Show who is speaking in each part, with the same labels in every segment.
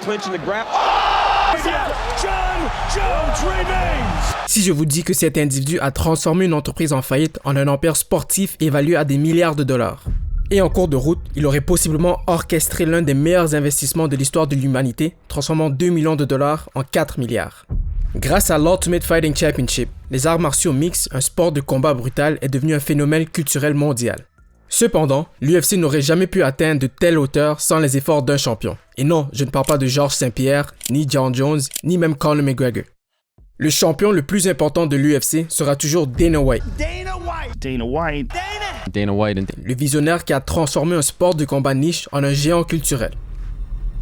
Speaker 1: clinching the grab. Oh! John Jones remains!
Speaker 2: Si je vous dis que cet individu a transformé une entreprise en faillite en un empire sportif évalué à des milliards de dollars. Et en cours de route, il aurait possiblement orchestré l'un des meilleurs investissements de l'histoire de l'humanité, transformant 2 millions de dollars en 4 milliards. Grâce à l'Ultimate Fighting Championship, les arts martiaux mixtes, un sport de combat brutal, est devenu un phénomène culturel mondial. Cependant, l'UFC n'aurait jamais pu atteindre de telles hauteurs sans les efforts d'un champion. Et non, je ne parle pas de Georges Saint-Pierre, ni John Jones, ni même Conor McGregor. Le champion le plus important de l'UFC sera toujours Dana White.
Speaker 3: Dana White.
Speaker 2: Le visionnaire qui a transformé un sport de combat niche en un géant culturel.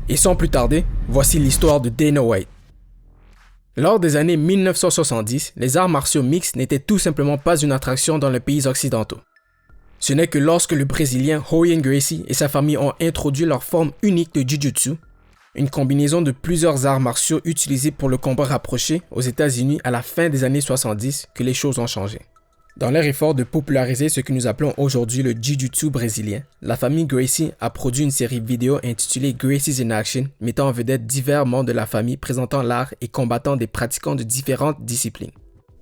Speaker 2: Et sans plus tarder, voici l'histoire de Dana White. Lors des années 1970, les arts martiaux mixtes n'étaient tout simplement pas une attraction dans les pays occidentaux. Ce n'est que lorsque le Brésilien Rorion Gracie et sa famille ont introduit leur forme unique de Jiu-Jitsu, une combinaison de plusieurs arts martiaux utilisés pour le combat rapproché aux États-Unis à la fin des années 70, que les choses ont changé. Dans leur effort de populariser ce que nous appelons aujourd'hui le Jiu-Jitsu brésilien, la famille Gracie a produit une série vidéo intitulée Gracie's in Action, mettant en vedette divers membres de la famille présentant l'art et combattant des pratiquants de différentes disciplines.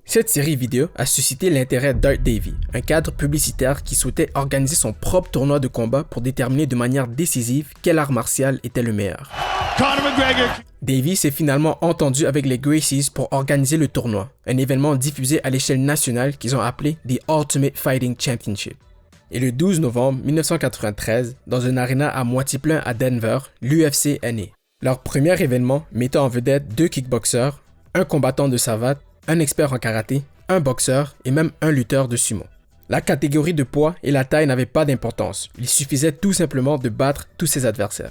Speaker 2: Cette série vidéo a suscité l'intérêt d'Art Davie, un cadre publicitaire qui souhaitait organiser son propre tournoi de combat pour déterminer de manière décisive quel art martial était le meilleur. Davie s'est finalement entendu avec les Gracies pour organiser le tournoi, un événement diffusé à l'échelle nationale qu'ils ont appelé The Ultimate Fighting Championship. Et le 12 novembre 1993, dans un aréna à moitié plein à Denver, l'UFC est né. Leur premier événement mettant en vedette 2 kickboxers, un combattant de savate, un expert en karaté, un boxeur et même un lutteur de sumo. La catégorie de poids et la taille n'avaient pas d'importance, il suffisait tout simplement de battre tous ses adversaires.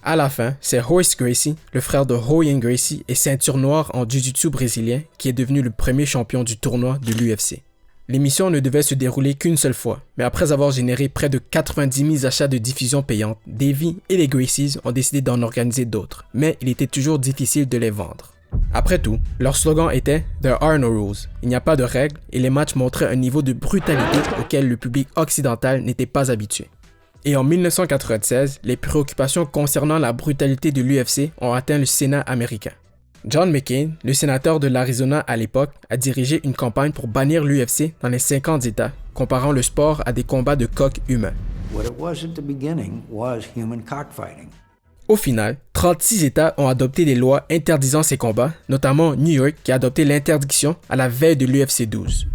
Speaker 2: À la fin, c'est Royce Gracie, le frère de Rorion Gracie et ceinture noire en jiu-jitsu brésilien, qui est devenu le premier champion du tournoi de l'UFC. L'émission ne devait se dérouler qu'une seule fois, mais après avoir généré près de 90 000 achats de diffusion payantes, Davie et les Gracies ont décidé d'en organiser d'autres, mais il était toujours difficile de les vendre. Après tout, leur slogan était « There are no rules », il n'y a pas de règles, et les matchs montraient un niveau de brutalité auquel le public occidental n'était pas habitué. Et en 1996, les préoccupations concernant la brutalité de l'UFC ont atteint le Sénat américain. John McCain, le sénateur de l'Arizona à l'époque, a dirigé une campagne pour bannir l'UFC dans les 50 États, comparant le sport à des combats de coqs humains.
Speaker 4: What it was at the beginning was human cockfighting.
Speaker 2: Au final, 36 États ont adopté des lois interdisant ces combats, notamment New York qui a adopté l'interdiction à la veille de l'UFC 12.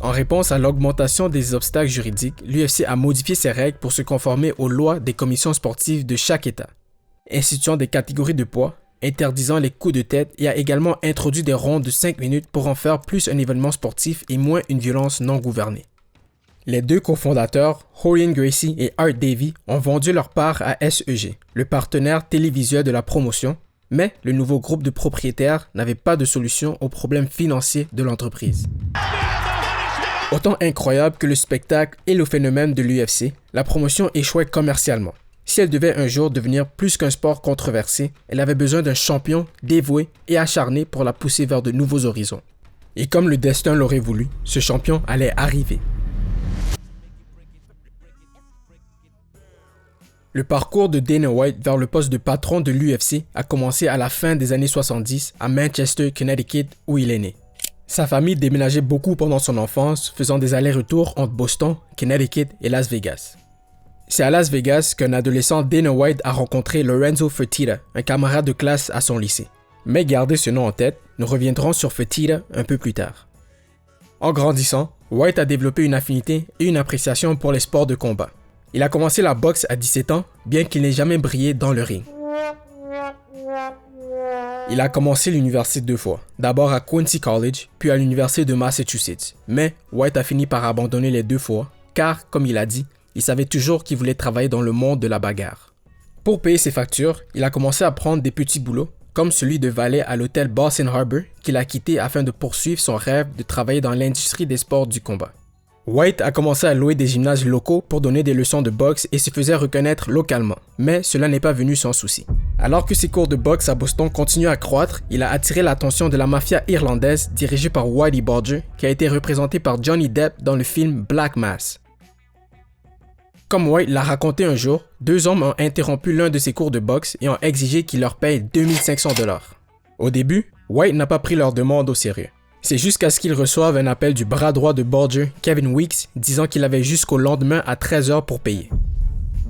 Speaker 2: En réponse à l'augmentation des obstacles juridiques, l'UFC a modifié ses règles pour se conformer aux lois des commissions sportives de chaque État, instituant des catégories de poids, interdisant les coups de tête et a également introduit des rondes de 5 minutes pour en faire plus un événement sportif et moins une violence non gouvernée. Les deux cofondateurs, Rorion Gracie et Art Davie, ont vendu leur part à SEG, le partenaire télévisuel de la promotion, mais le nouveau groupe de propriétaires n'avait pas de solution aux problèmes financiers de l'entreprise. Autant incroyable que le spectacle et le phénomène de l'UFC, la promotion échouait commercialement. Si elle devait un jour devenir plus qu'un sport controversé, elle avait besoin d'un champion dévoué et acharné pour la pousser vers de nouveaux horizons. Et comme le destin l'aurait voulu, ce champion allait arriver. Le parcours de Dana White vers le poste de patron de l'UFC a commencé à la fin des années 70 à Manchester, Connecticut, où il est né. Sa famille déménageait beaucoup pendant son enfance, faisant des allers-retours entre Boston, Connecticut et Las Vegas. C'est à Las Vegas qu'un adolescent Dana White a rencontré Lorenzo Fertitta, un camarade de classe à son lycée. Mais gardez ce nom en tête, nous reviendrons sur Fertitta un peu plus tard. En grandissant, White a développé une affinité et une appréciation pour les sports de combat. Il a commencé la boxe à 17 ans, bien qu'il n'ait jamais brillé dans le ring. Il a commencé l'université 2 fois, d'abord à Quincy College, puis à l'université de Massachusetts. Mais White a fini par abandonner les 2 fois, car, comme il a dit, il savait toujours qu'il voulait travailler dans le monde de la bagarre. Pour payer ses factures, il a commencé à prendre des petits boulots, comme celui de valet à l'hôtel Boston Harbor, qu'il a quitté afin de poursuivre son rêve de travailler dans l'industrie des sports du combat. White a commencé à louer des gymnases locaux pour donner des leçons de boxe et se faisait reconnaître localement, mais cela n'est pas venu sans souci. Alors que ses cours de boxe à Boston continuent à croître, il a attiré l'attention de la mafia irlandaise dirigée par Whitey Bulger, qui a été représenté par Johnny Depp dans le film Black Mass. Comme White l'a raconté un jour, 2 hommes ont interrompu l'un de ses cours de boxe et ont exigé qu'il leur paye 2500 $. Au début, White n'a pas pris leur demande au sérieux. C'est jusqu'à ce qu'il reçoive un appel du bras droit de Bulger, Kevin Weeks, disant qu'il avait jusqu'au lendemain à 13h pour payer.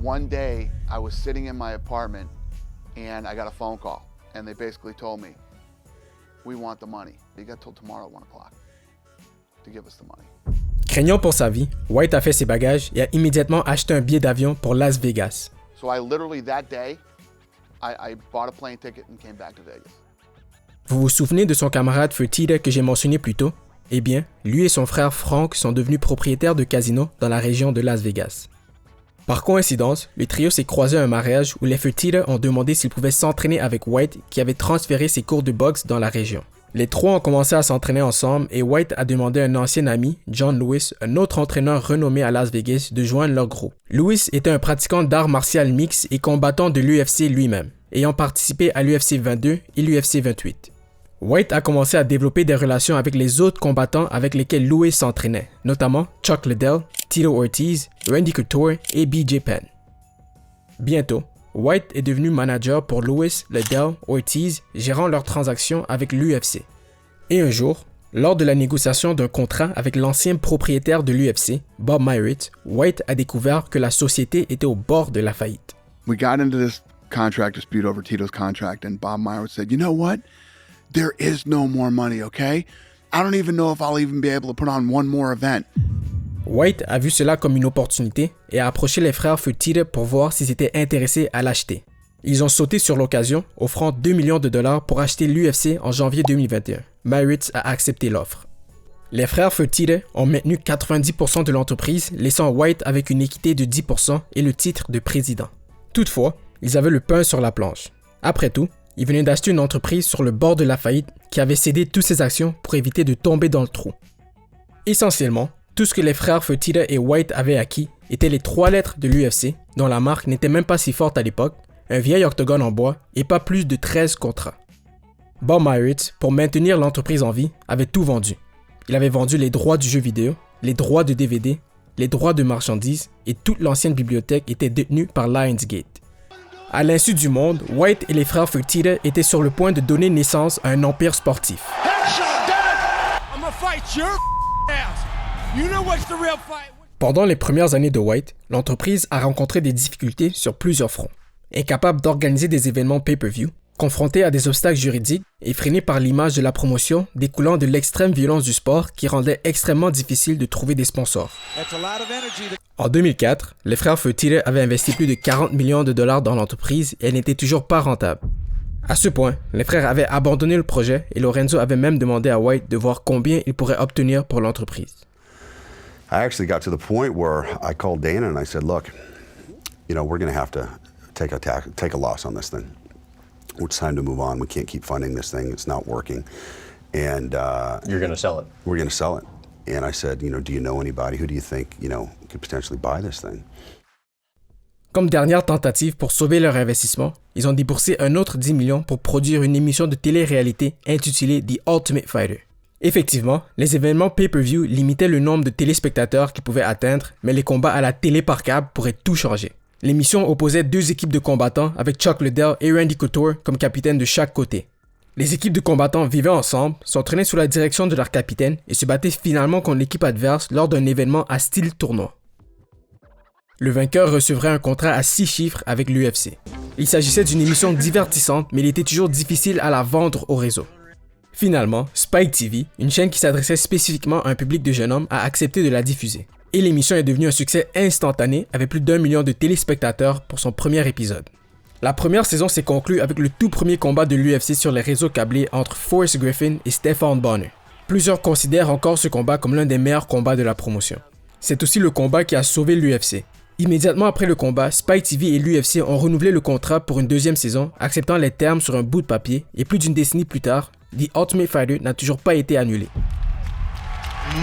Speaker 3: One day, I was sitting in my apartment and I got a phone call and they basically told me, we want the money. You got till tomorrow at 1 o'clock to give us the money.
Speaker 2: Craignant pour sa vie, White a fait ses bagages et a immédiatement acheté un billet d'avion pour Las Vegas.
Speaker 3: So I literally that day, I bought a plane ticket and came back to Vegas.
Speaker 2: Vous vous souvenez de son camarade Fertitta que j'ai mentionné plus tôt? Eh bien, lui et son frère Frank sont devenus propriétaires de casinos dans la région de Las Vegas. Par coïncidence, le trio s'est croisé à un mariage où les Fertitta ont demandé s'ils pouvaient s'entraîner avec White qui avait transféré ses cours de boxe dans la région. Les trois ont commencé à s'entraîner ensemble et White a demandé à un ancien ami, John Lewis, un autre entraîneur renommé à Las Vegas, de joindre leur groupe. Lewis était un pratiquant d'arts martiaux mixtes et combattant de l'UFC lui-même, ayant participé à l'UFC 22 et l'UFC 28. White a commencé à développer des relations avec les autres combattants avec lesquels Lewis s'entraînait, notamment Chuck Liddell, Tito Ortiz, Randy Couture et BJ Penn. Bientôt, White est devenu manager pour Lewis, Liddell, Ortiz, gérant leurs transactions avec l'UFC. Et un jour, lors de la négociation d'un contrat avec l'ancien propriétaire de l'UFC, Bob Myritz, White a découvert que la société était au bord de la faillite.
Speaker 3: We got into this contract dispute over Tito's contract and Bob Myers said, you know what? There is no more money, okay? I don't even know if I'll even be able to put on one more event.
Speaker 2: White a vu cela comme une opportunité et a approché les frères Fertitta pour voir s'ils étaient intéressés à l'acheter. Ils ont sauté sur l'occasion, offrant 2 millions de dollars pour acheter l'UFC en janvier 2021. Myritz a accepté l'offre. Les frères Fertitta ont maintenu 90% de l'entreprise, laissant White avec une équité de 10% et le titre de président. Toutefois, ils avaient le pain sur la planche. Après tout, ils venaient d'acheter une entreprise sur le bord de la faillite qui avait cédé toutes ses actions pour éviter de tomber dans le trou. Essentiellement, tout ce que les frères Fertitta et White avaient acquis étaient les 3 lettres de l'UFC, dont la marque n'était même pas si forte à l'époque, un vieil octogone en bois et pas plus de 13 contrats. Bob Myritz, pour maintenir l'entreprise en vie, avait tout vendu. Il avait vendu les droits du jeu vidéo, les droits de DVD, les droits de marchandises et toute l'ancienne bibliothèque était détenue par Lionsgate. À l'insu du monde, White et les frères Fertitta étaient sur le point de donner naissance à un empire sportif. Pendant les premières années de White, l'entreprise a rencontré des difficultés sur plusieurs fronts. Incapable d'organiser des événements pay-per-view, confrontée à des obstacles juridiques et freinée par l'image de la promotion découlant de l'extrême violence du sport qui rendait extrêmement difficile de trouver des sponsors. En 2004, les frères Fertitta avaient investi plus de 40 millions de dollars dans l'entreprise et elle n'était toujours pas rentable. À ce point, les frères avaient abandonné le projet et Lorenzo avait même demandé à White de voir combien il pourrait obtenir pour l'entreprise.
Speaker 5: I actually got to the point where I called Dana and I said, look, you know, we're going to have to take a loss on this thing. It's time to move on. We can't keep funding this thing. It's not working. And
Speaker 6: you're going to sell it.
Speaker 5: We're going to sell it. And I said, you know, do you know anybody? Who do you think, you know, could potentially buy this thing?
Speaker 2: Comme dernière tentative pour sauver leur investissement, ils ont déboursé un autre 10 millions pour produire une émission de télé-réalité intitulée The Ultimate Fighter. Effectivement, les événements pay-per-view limitaient le nombre de téléspectateurs qu'ils pouvaient atteindre, mais les combats à la télé par câble pourraient tout changer. L'émission opposait 2 équipes de combattants avec Chuck Liddell et Randy Couture comme capitaines de chaque côté. Les équipes de combattants vivaient ensemble, s'entraînaient sous la direction de leur capitaine et se battaient finalement contre l'équipe adverse lors d'un événement à style tournoi. Le vainqueur recevrait un contrat à 6 chiffres avec l'UFC. Il s'agissait d'une émission divertissante, mais il était toujours difficile à la vendre au réseau. Finalement, Spike TV, une chaîne qui s'adressait spécifiquement à un public de jeunes hommes, a accepté de la diffuser. Et l'émission est devenue un succès instantané avec plus d'1 million de téléspectateurs pour son premier épisode. La première saison s'est conclue avec le tout premier combat de l'UFC sur les réseaux câblés entre Forrest Griffin et Stephan Bonner. Plusieurs considèrent encore ce combat comme l'un des meilleurs combats de la promotion. C'est aussi le combat qui a sauvé l'UFC. Immédiatement après le combat, Spike TV et l'UFC ont renouvelé le contrat pour une 2e saison, acceptant les termes sur un bout de papier, et plus d'une décennie plus tard, The Ultimate Fighter n'a toujours pas été annulé.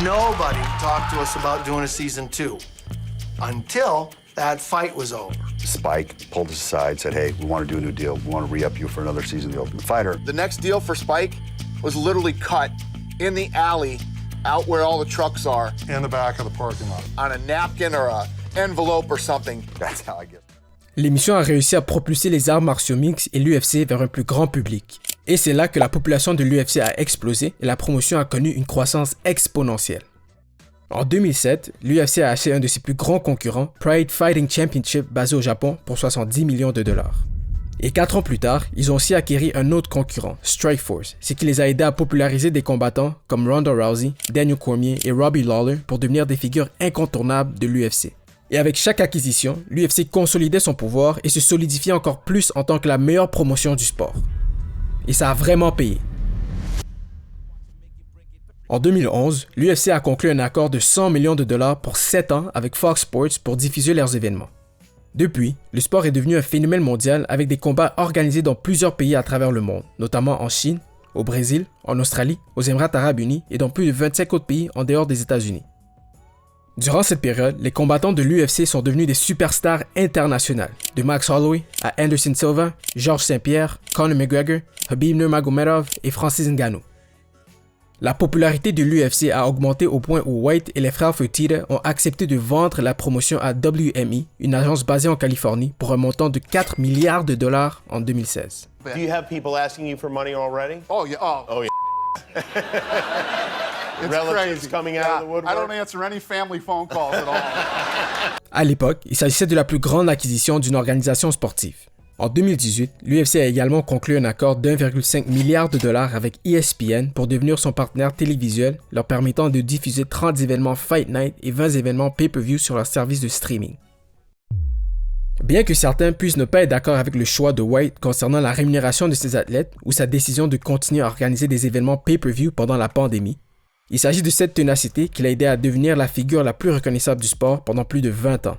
Speaker 7: Nobody talked to us about doing a season 2 until that fight was over.
Speaker 5: Spike pulled us aside, said, hey, we want to do a new deal. We want to re-up you for another season of The Ultimate Fighter.
Speaker 3: The next deal for Spike was literally cut in the alley out where all the trucks are.
Speaker 8: In the back of the parking lot.
Speaker 3: On a napkin or a
Speaker 6: envelope or something.
Speaker 5: That's how I get.
Speaker 2: L'émission a réussi à propulser les arts martiaux mixtes et l'UFC vers un plus grand public. Et c'est là que la population de l'UFC a explosé et la promotion a connu une croissance exponentielle. En 2007, l'UFC a acheté un de ses plus grands concurrents, Pride Fighting Championship, basé au Japon, pour 70 millions de dollars. Et 4 ans plus tard, ils ont aussi acquis un autre concurrent, Strikeforce, ce qui les a aidés à populariser des combattants comme Ronda Rousey, Daniel Cormier et Robbie Lawler pour devenir des figures incontournables de l'UFC. Et avec chaque acquisition, l'UFC consolidait son pouvoir et se solidifiait encore plus en tant que la meilleure promotion du sport. Et ça a vraiment payé. En 2011, l'UFC a conclu un accord de 100 millions de dollars pour 7 ans avec Fox Sports pour diffuser leurs événements. Depuis, le sport est devenu un phénomène mondial avec des combats organisés dans plusieurs pays à travers le monde, notamment en Chine, au Brésil, en Australie, aux Émirats arabes unis et dans plus de 25 autres pays en dehors des États-Unis. Durant cette période, les combattants de l'UFC sont devenus des superstars internationales, de Max Holloway à Anderson Silva, Georges St-Pierre, Conor McGregor, Khabib Nurmagomedov et Francis Ngannou. La popularité de l'UFC a augmenté au point où White et les frères Fertitta ont accepté de vendre la promotion à WME, une agence basée en Californie, pour un montant de 4 milliards de dollars en 2016.
Speaker 8: Do you have people asking you for money already?
Speaker 3: Oh, yeah.
Speaker 8: Oh, yeah.
Speaker 3: It's
Speaker 8: Relatives
Speaker 3: crazy.
Speaker 8: coming out of the woodwork?
Speaker 3: I don't answer any family phone calls at all.
Speaker 2: À l'époque, il s'agissait de la plus grande acquisition d'une organisation sportive. En 2018, l'UFC a également conclu un accord d'1,5 milliard de dollars avec ESPN pour devenir son partenaire télévisuel, leur permettant de diffuser 30 événements Fight Night et 20 événements pay-per-view sur leur service de streaming. Bien que certains puissent ne pas être d'accord avec le choix de White concernant la rémunération de ses athlètes ou sa décision de continuer à organiser des événements pay-per-view pendant la pandémie, il s'agit de cette ténacité qui l'a aidé à devenir la figure la plus reconnaissable du sport pendant plus de 20 ans.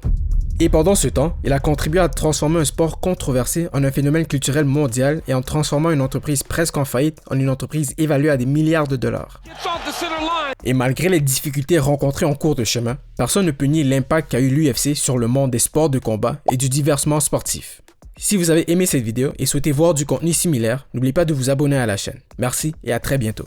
Speaker 2: Et pendant ce temps, il a contribué à transformer un sport controversé en un phénomène culturel mondial et en transformant une entreprise presque en faillite en une entreprise évaluée à des milliards de dollars. Et malgré les difficultés rencontrées en cours de chemin, personne ne peut nier l'impact qu'a eu l'UFC sur le monde des sports de combat et du divertissement sportif. Si vous avez aimé cette vidéo et souhaitez voir du contenu similaire, n'oubliez pas de vous abonner à la chaîne. Merci et à très bientôt.